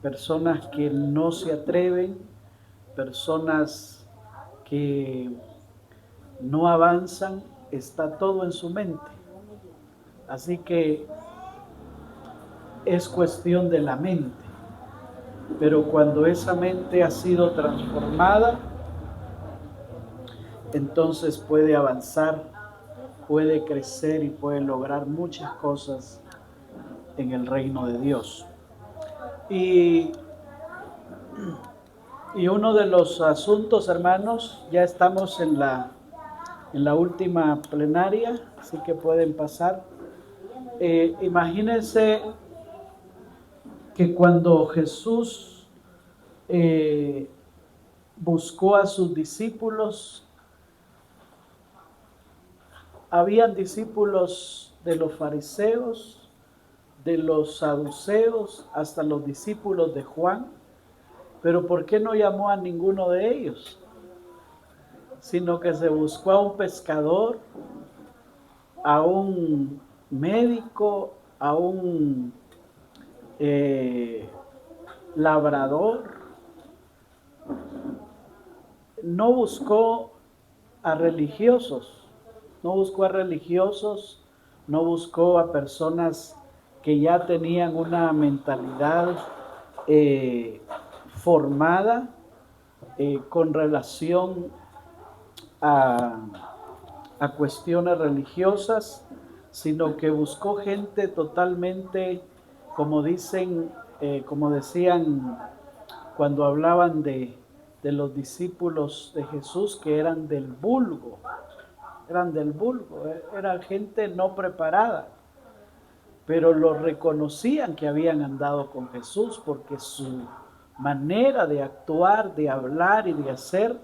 personas que no se atreven, personas que no avanzan, está todo en su mente. Así que es cuestión de la mente. Pero cuando esa mente ha sido transformada, entonces puede avanzar, puede crecer y puede lograr muchas cosas en el reino de Dios. Y uno de los asuntos, hermanos, ya estamos en la última plenaria, así que pueden pasar. Imagínense que cuando Jesús buscó a sus discípulos, habían discípulos de los fariseos, de los saduceos, hasta los discípulos de Juan, pero ¿por qué no llamó a ninguno de ellos? Sino que se buscó a un pescador, a un médico, a un labrador. No buscó a religiosos, no buscó a religiosos, no buscó a personas que ya tenían una mentalidad formada con relación a cuestiones religiosas, sino que buscó gente totalmente, como dicen, como decían cuando hablaban de los discípulos de Jesús, que eran del vulgo, eran gente no preparada, pero lo reconocían que habían andado con Jesús porque su manera de actuar, de hablar y de hacer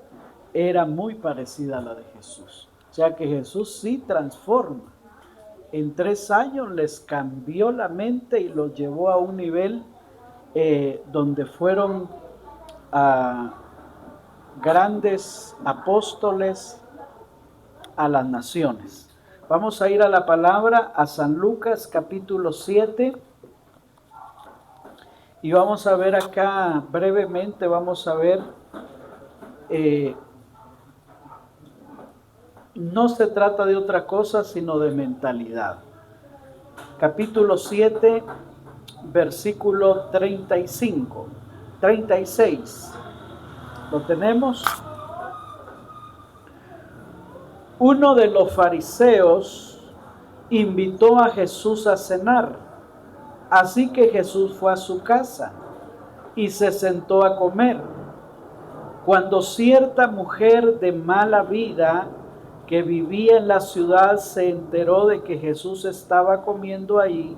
era muy parecida a la de Jesús. O sea que Jesús sí transforma. En 3 años les cambió la mente y los llevó a un nivel donde fueron grandes apóstoles a las naciones. Vamos a ir a la palabra, a San Lucas capítulo 7, y vamos a ver acá brevemente, vamos a ver, no se trata de otra cosa sino de mentalidad. Capítulo 7, versículo 35, 36. ¿Lo tenemos? Uno de los fariseos invitó a Jesús a cenar, así que Jesús fue a su casa y se sentó a comer. Cuando cierta mujer de mala vida que vivía en la ciudad se enteró de que Jesús estaba comiendo ahí,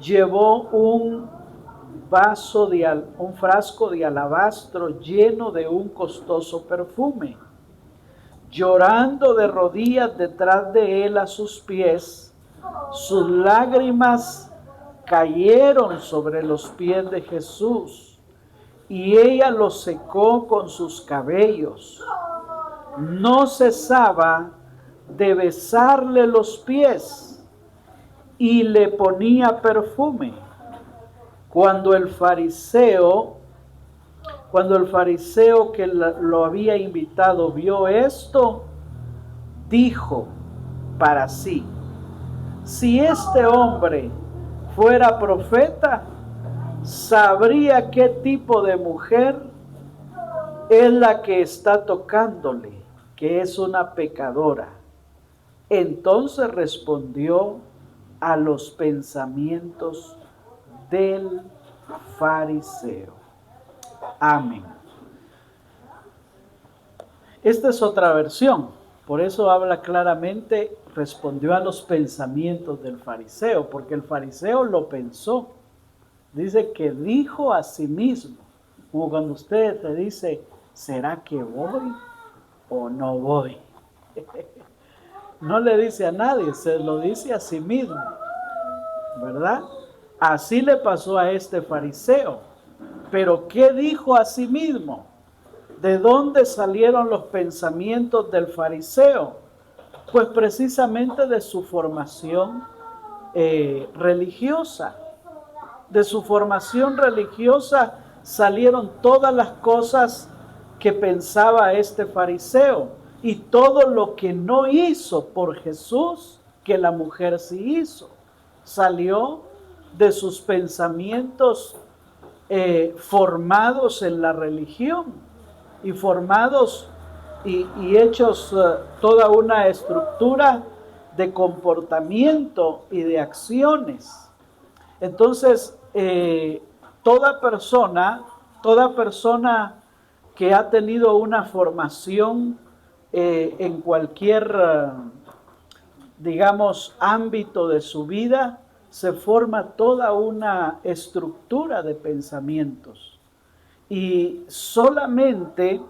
llevó un frasco de alabastro lleno de un costoso perfume. Llorando de rodillas detrás de él a sus pies, sus lágrimas cayeron sobre los pies de Jesús y ella los secó con sus cabellos. No cesaba de besarle los pies y le ponía perfume. Cuando el fariseo que lo había invitado vio esto, dijo para sí: si este hombre fuera profeta, sabría qué tipo de mujer es la que está tocándole, que es una pecadora. Entonces respondió a los pensamientos del fariseo. Amén. Esta es otra versión, por eso habla claramente, respondió a los pensamientos del fariseo, porque el fariseo lo pensó. Dice que dijo a sí mismo, como cuando usted te dice, ¿será que voy o no voy? No le dice a nadie, se lo dice a sí mismo, ¿verdad? Así le pasó a este fariseo. Pero ¿qué dijo a sí mismo? ¿De dónde salieron los pensamientos del fariseo? Pues precisamente de su formación religiosa. de su formación religiosa salieron todas las cosas que pensaba este fariseo y todo lo que no hizo por Jesús, que la mujer sí hizo. Salió de sus pensamientos formados en la religión y formados y hechos toda una estructura de comportamiento y de acciones. Entonces, toda persona que ha tenido una formación en cualquier, digamos, ámbito de su vida, se forma toda una estructura de pensamientos. Y solamente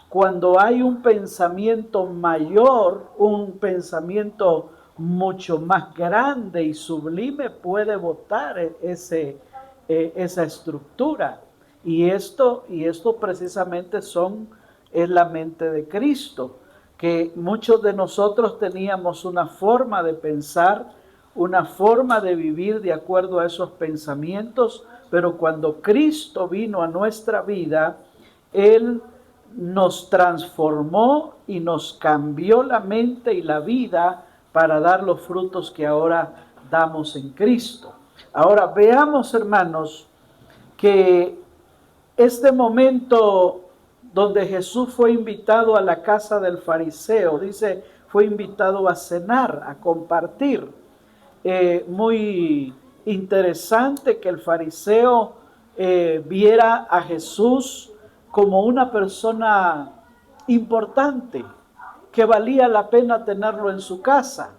cuando hay un pensamiento mayor, un pensamiento mucho más grande y sublime, puede botar esa estructura. Y esto precisamente es la mente de Cristo, que muchos de nosotros teníamos una forma de pensar, una forma de vivir de acuerdo a esos pensamientos, pero cuando Cristo vino a nuestra vida, Él nos transformó y nos cambió la mente y la vida para dar los frutos que ahora damos en Cristo. Ahora veamos, hermanos, que este momento donde Jesús fue invitado a la casa del fariseo, dice, fue invitado a cenar, a compartir. Muy interesante que el fariseo viera a Jesús como una persona importante, que valía la pena tenerlo en su casa,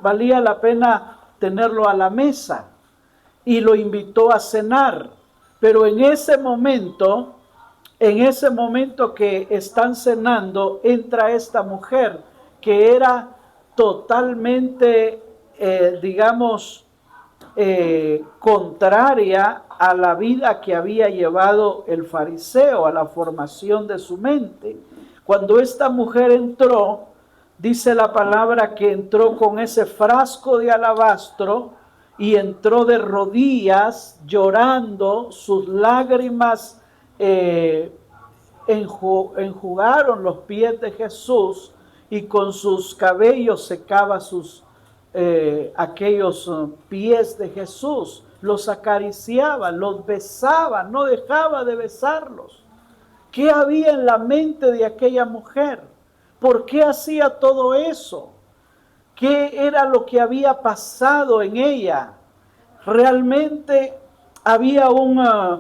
valía la pena tenerlo a la mesa, y lo invitó a cenar. Pero en ese momento que están cenando, entra esta mujer que era totalmente, contraria a la vida que había llevado el fariseo, a la formación de su mente. Cuando esta mujer entró, dice la palabra que entró con ese frasco de alabastro y entró de rodillas llorando, sus lágrimas enjugaron los pies de Jesús y con sus cabellos secaba aquellos pies de Jesús, los acariciaba, los besaba, no dejaba de besarlos. ¿Qué había en la mente de aquella mujer? ¿Por qué hacía todo eso? ¿Qué era lo que había pasado en ella? Realmente había un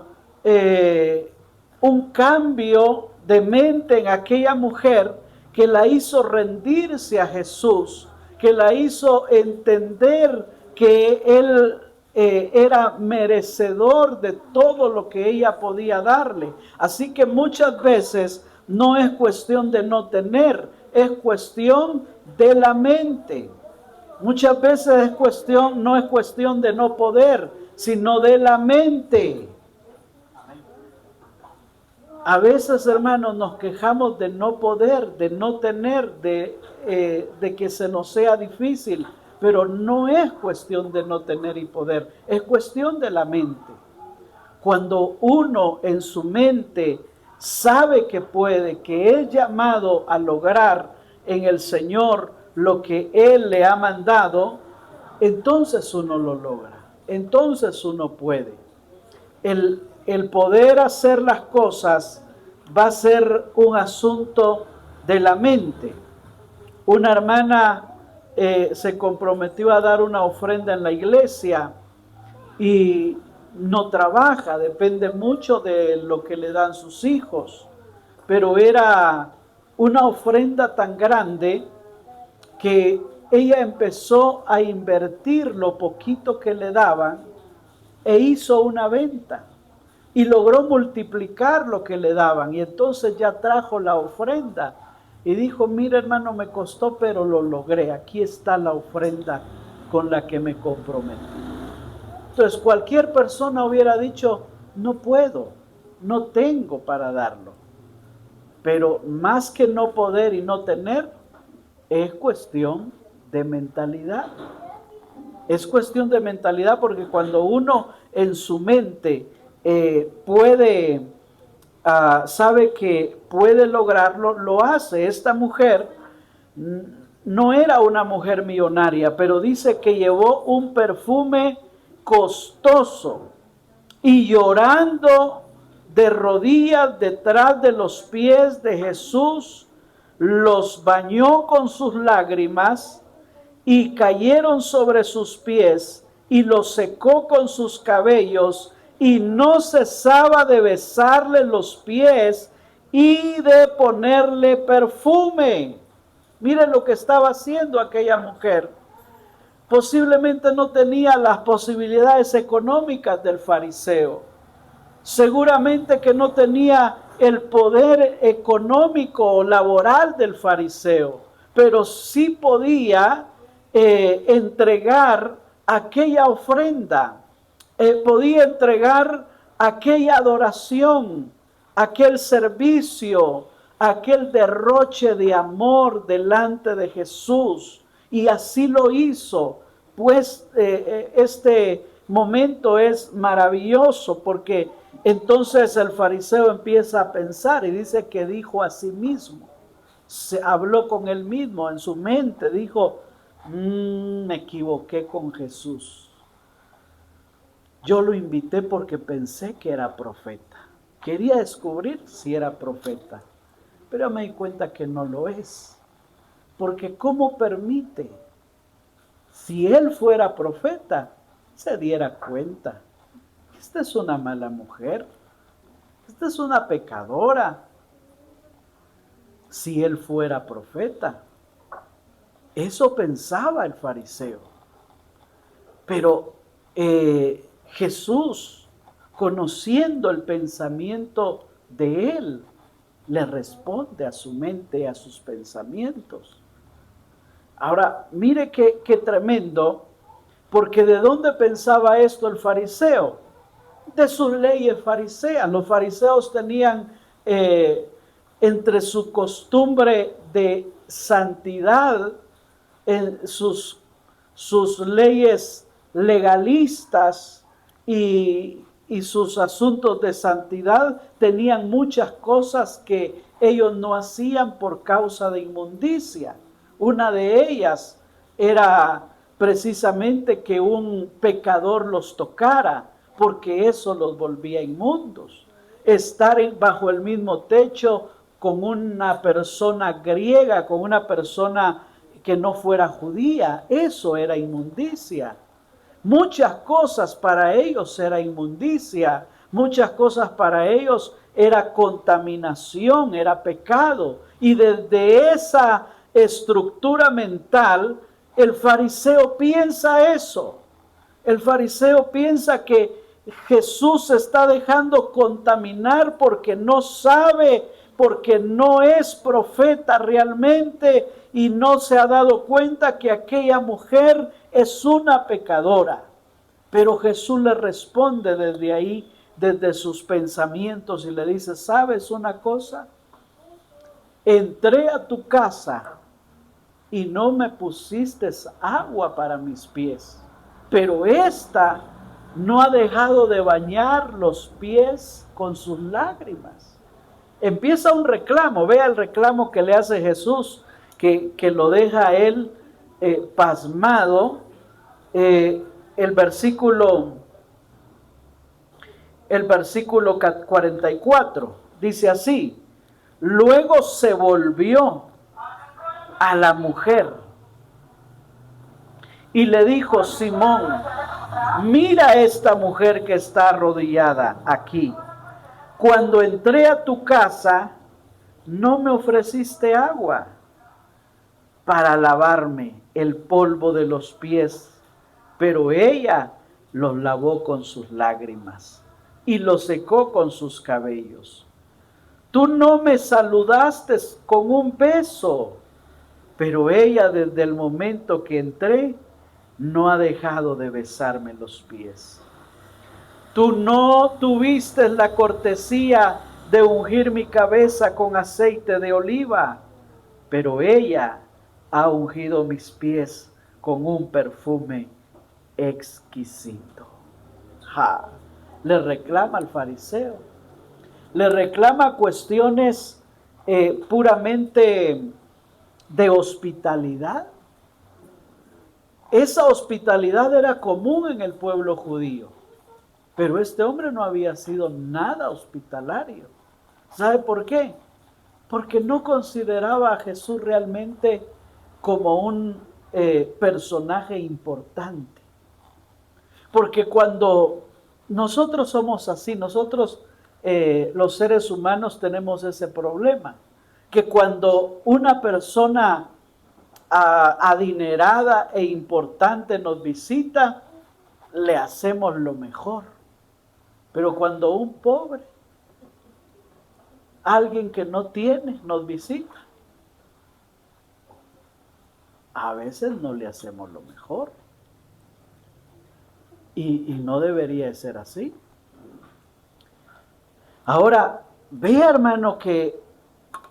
cambio de mente en aquella mujer que la hizo rendirse a Jesús, que la hizo entender que Él era merecedor de todo lo que ella podía darle. Así que muchas veces no es cuestión de no tener, es cuestión de la mente. Muchas veces no es cuestión de no poder, sino de la mente. A veces, hermanos, nos quejamos de no poder, de no tener, de que se nos sea difícil, pero no es cuestión de no tener y poder, es cuestión de la mente. Cuando uno en su mente sabe que puede, que es llamado a lograr en el Señor lo que Él le ha mandado, entonces uno lo logra, entonces uno puede. El poder hacer las cosas va a ser un asunto de la mente. Una hermana se comprometió a dar una ofrenda en la iglesia y no trabaja, depende mucho de lo que le dan sus hijos, pero era una ofrenda tan grande que ella empezó a invertir lo poquito que le daban e hizo una venta y logró multiplicar lo que le daban, y entonces ya trajo la ofrenda y dijo, mira hermano, me costó pero lo logré, aquí está la ofrenda con la que me comprometí. Entonces cualquier persona hubiera dicho, no puedo, no tengo para darlo, pero más que no poder y no tener, es cuestión de mentalidad. Es cuestión de mentalidad, porque cuando uno en su mente sabe que puede lograrlo, lo hace. Esta mujer no era una mujer millonaria, pero dice que llevó un perfume costoso y llorando de rodillas detrás de los pies de Jesús, los bañó con sus lágrimas y cayeron sobre sus pies y los secó con sus cabellos y no cesaba de besarle los pies y de ponerle perfume. Miren lo que estaba haciendo aquella mujer. Posiblemente no tenía las posibilidades económicas del fariseo. Seguramente que no tenía el poder económico o laboral del fariseo, pero sí podía entregar aquella ofrenda, podía entregar aquella adoración, aquel servicio, aquel derroche de amor delante de Jesús. Y así lo hizo. Pues este momento es maravilloso porque entonces el fariseo empieza a pensar y dice que dijo a sí mismo, se habló con él mismo en su mente, dijo, me equivoqué con Jesús. Yo lo invité porque pensé que era profeta. Quería descubrir si era profeta, pero me di cuenta que no lo es. Porque ¿cómo permite? Si él fuera profeta, se diera cuenta. Esta es una mala mujer. Esta es una pecadora. Si él fuera profeta. Eso pensaba el fariseo. Pero Jesús, conociendo el pensamiento de él, le responde a su mente y a sus pensamientos. Ahora, mire qué tremendo, porque ¿de dónde pensaba esto el fariseo? De sus leyes fariseas. Los fariseos tenían entre su costumbre de santidad, sus leyes legalistas y sus asuntos de santidad, tenían muchas cosas que ellos no hacían por causa de inmundicia. Una de ellas era precisamente que un pecador los tocara, porque eso los volvía inmundos. Estar bajo el mismo techo con una persona griega, con una persona que no fuera judía, eso era inmundicia. Muchas cosas para ellos era inmundicia, muchas cosas para ellos era contaminación, era pecado. Y desde esa estructura mental, el fariseo piensa eso. El fariseo piensa que Jesús se está dejando contaminar porque no sabe, porque no es profeta realmente y no se ha dado cuenta que aquella mujer es una pecadora. Pero Jesús le responde desde ahí, desde sus pensamientos, y le dice, ¿sabes una cosa? Entré a tu casa y no me pusiste agua para mis pies, pero esta no ha dejado de bañar los pies con sus lágrimas. Empieza un reclamo, vea el reclamo que le hace Jesús, que lo deja a él pasmado. El versículo 44 dice así, luego se volvió a la mujer y le dijo, Simón, mira esta mujer que está arrodillada aquí. Cuando entré a tu casa, no me ofreciste agua para lavarme el polvo de los pies, pero ella los lavó con sus lágrimas y los secó con sus cabellos. Tú no me saludaste con un beso, pero ella desde el momento que entré no ha dejado de besarme los pies. Tú no tuviste la cortesía de ungir mi cabeza con aceite de oliva, pero ella ha ungido mis pies con un perfume exquisito. ¡Ja! Le reclama al fariseo. Le reclama cuestiones puramente de hospitalidad. Esa hospitalidad era común en el pueblo judío, pero este hombre no había sido nada hospitalario. ¿Sabe por qué? Porque no consideraba a Jesús realmente como un personaje importante. Porque cuando nosotros somos así, nosotros los seres humanos tenemos ese problema, que cuando una persona adinerada e importante nos visita, le hacemos lo mejor. Pero cuando un pobre, alguien que no tiene, nos visita, a veces no le hacemos lo mejor. Y no debería ser así. Ahora, vea, hermano, que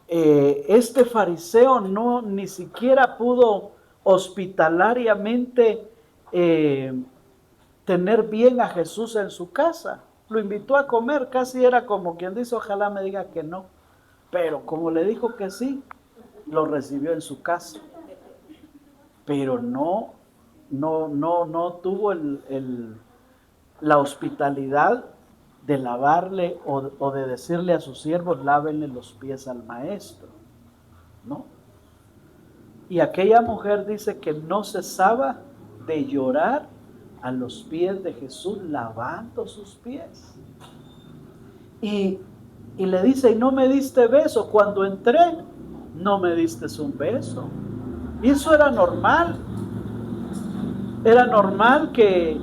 este fariseo no ni siquiera pudo hospitalariamente tener bien a Jesús en su casa. Lo invitó a comer, casi era como quien dice, ojalá me diga que no. Pero como le dijo que sí, lo recibió en su casa. Pero no tuvo la hospitalidad de lavarle o de decirle a sus siervos, lávenle los pies al maestro, ¿no? Y aquella mujer dice que no cesaba de llorar a los pies de Jesús, lavando sus pies. Y le dice, y no me diste beso, cuando entré, no me diste un beso. Y eso era normal. Era normal que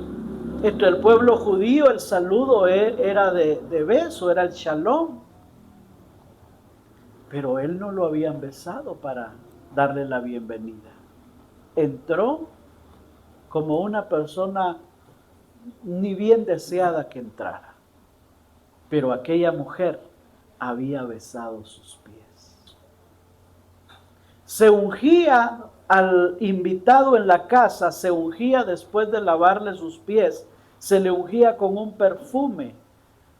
entre el pueblo judío el saludo era de beso, era el shalom. Pero él no lo habían besado para darle la bienvenida. Entró como una persona ni bien deseada que entrara. Pero aquella mujer había besado sus pies. Se ungía al invitado en la casa, se ungía después de lavarle sus pies, se le ungía con un perfume,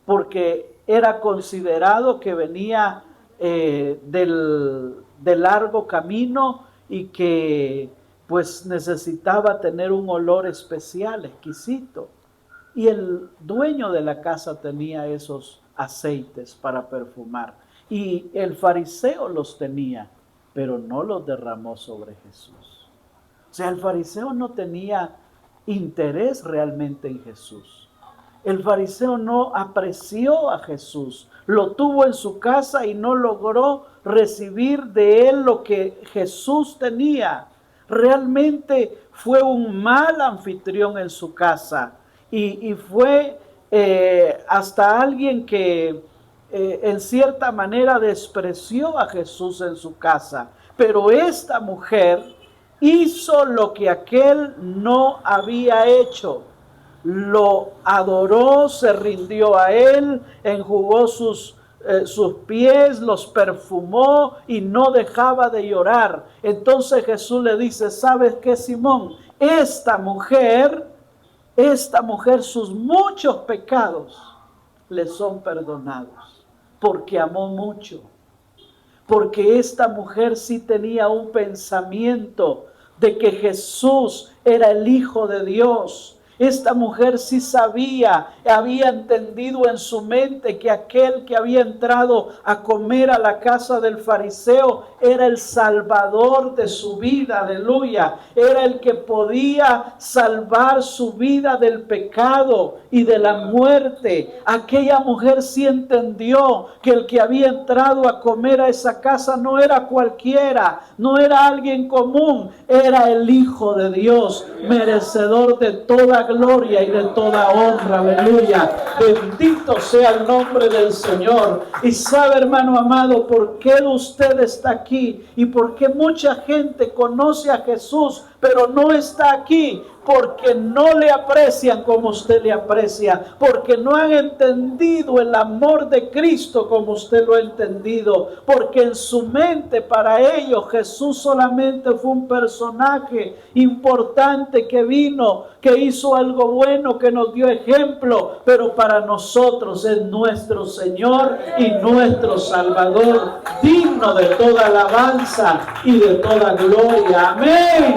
porque era considerado que venía del largo camino y que pues necesitaba tener un olor especial, exquisito. Y el dueño de la casa tenía esos aceites para perfumar. Y el fariseo los tenía, pero no los derramó sobre Jesús. O sea, el fariseo no tenía interés realmente en Jesús. El fariseo no apreció a Jesús. Lo tuvo en su casa y no logró recibir de él lo que Jesús tenía. Realmente fue un mal anfitrión en su casa. Y fue hasta alguien que en cierta manera despreció a Jesús en su casa. Pero esta mujer hizo lo que aquel no había hecho. Lo adoró, se rindió a él, enjugó sus pies, los perfumó y no dejaba de llorar. Entonces Jesús le dice, ¿sabes qué, Simón? Esta mujer, sus muchos pecados le son perdonados, porque amó mucho. Porque esta mujer sí tenía un pensamiento de que Jesús era el Hijo de Dios. Esta mujer sí sabía, había entendido en su mente que aquel que había entrado a comer a la casa del fariseo era el salvador de su vida, aleluya. Era el que podía salvar su vida del pecado y de la muerte. Aquella mujer sí entendió que el que había entrado a comer a esa casa no era cualquiera, no era alguien común, era el Hijo de Dios, merecedor de toda gloria y de toda honra, aleluya. Bendito sea el nombre del Señor. Y sabe, hermano amado, por qué usted está aquí y por qué mucha gente conoce a Jesús pero no está aquí, porque no le aprecian como usted le aprecia, porque no han entendido el amor de Cristo como usted lo ha entendido, porque en su mente para ellos Jesús solamente fue un personaje importante que vino, que hizo algo bueno, que nos dio ejemplo, pero para nosotros es nuestro Señor y nuestro Salvador, digno de toda alabanza y de toda gloria. Amén.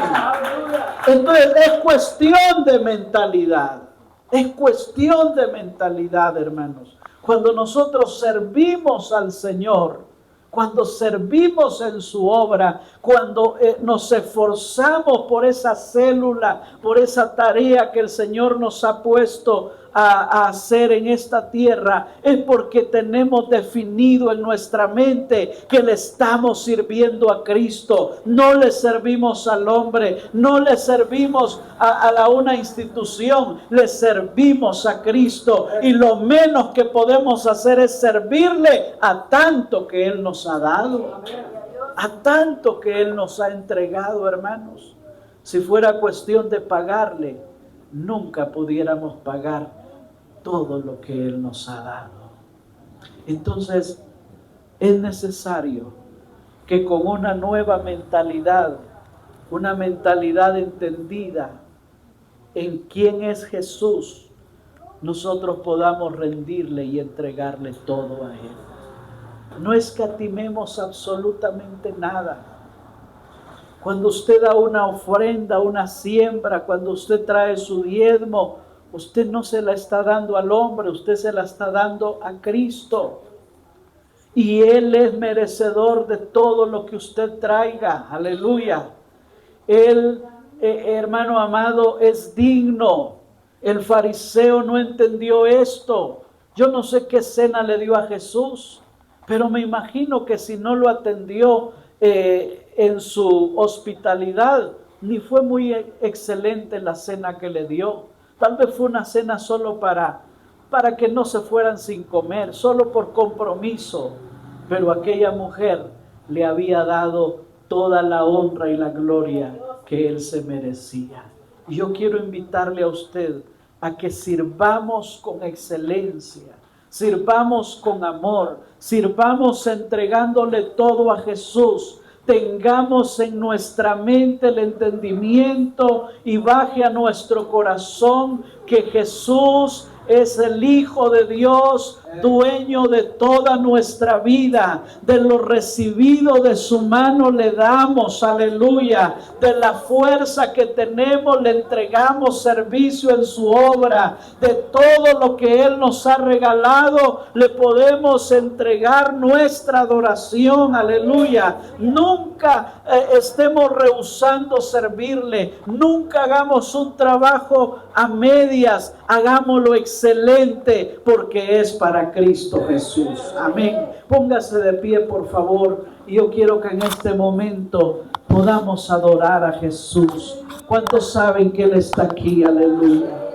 Entonces es cuestión de mentalidad. Es cuestión de mentalidad, hermanos. Cuando nosotros servimos al Señor, cuando servimos en su obra, cuando nos esforzamos por esa célula, por esa tarea que el Señor nos ha puesto a hacer en esta tierra, es porque tenemos definido en nuestra mente que le estamos sirviendo a Cristo. No le servimos al hombre, no le servimos a una institución, le servimos a Cristo, y lo menos que podemos hacer es servirle a tanto que Él nos ha dado, a tanto que Él nos ha entregado, hermanos. Si fuera cuestión de pagarle, nunca pudiéramos pagar todo lo que Él nos ha dado. Entonces, es necesario que con una nueva mentalidad, una mentalidad entendida en quién es Jesús, nosotros podamos rendirle y entregarle todo a Él. No escatimemos absolutamente nada. Cuando usted da una ofrenda, una siembra, cuando usted trae su diezmo, usted no se la está dando al hombre, usted se la está dando a Cristo. Y Él es merecedor de todo lo que usted traiga. Aleluya. Él, hermano amado, es digno. El fariseo no entendió esto. Yo no sé qué cena le dio a Jesús, pero me imagino que si no lo atendió en su hospitalidad, ni fue muy excelente la cena que le dio. Tal vez fue una cena solo para que no se fueran sin comer, solo por compromiso. Pero aquella mujer le había dado toda la honra y la gloria que Él se merecía. Y yo quiero invitarle a usted a que sirvamos con excelencia, sirvamos con amor, sirvamos entregándole todo a Jesús. Tengamos en nuestra mente el entendimiento y baje a nuestro corazón que Jesús es el Hijo de Dios, dueño de toda nuestra vida. De lo recibido de su mano le damos, aleluya. De la fuerza que tenemos le entregamos servicio en su obra. De todo lo que Él nos ha regalado le podemos entregar nuestra adoración, aleluya. Nunca estemos rehusando servirle. Nunca hagamos un trabajo a medias. Hagámoslo excelente, porque es para Cristo Jesús. Amén. Póngase de pie, por favor. Y yo quiero que en este momento podamos adorar a Jesús. ¿Cuántos saben que Él está aquí? Aleluya.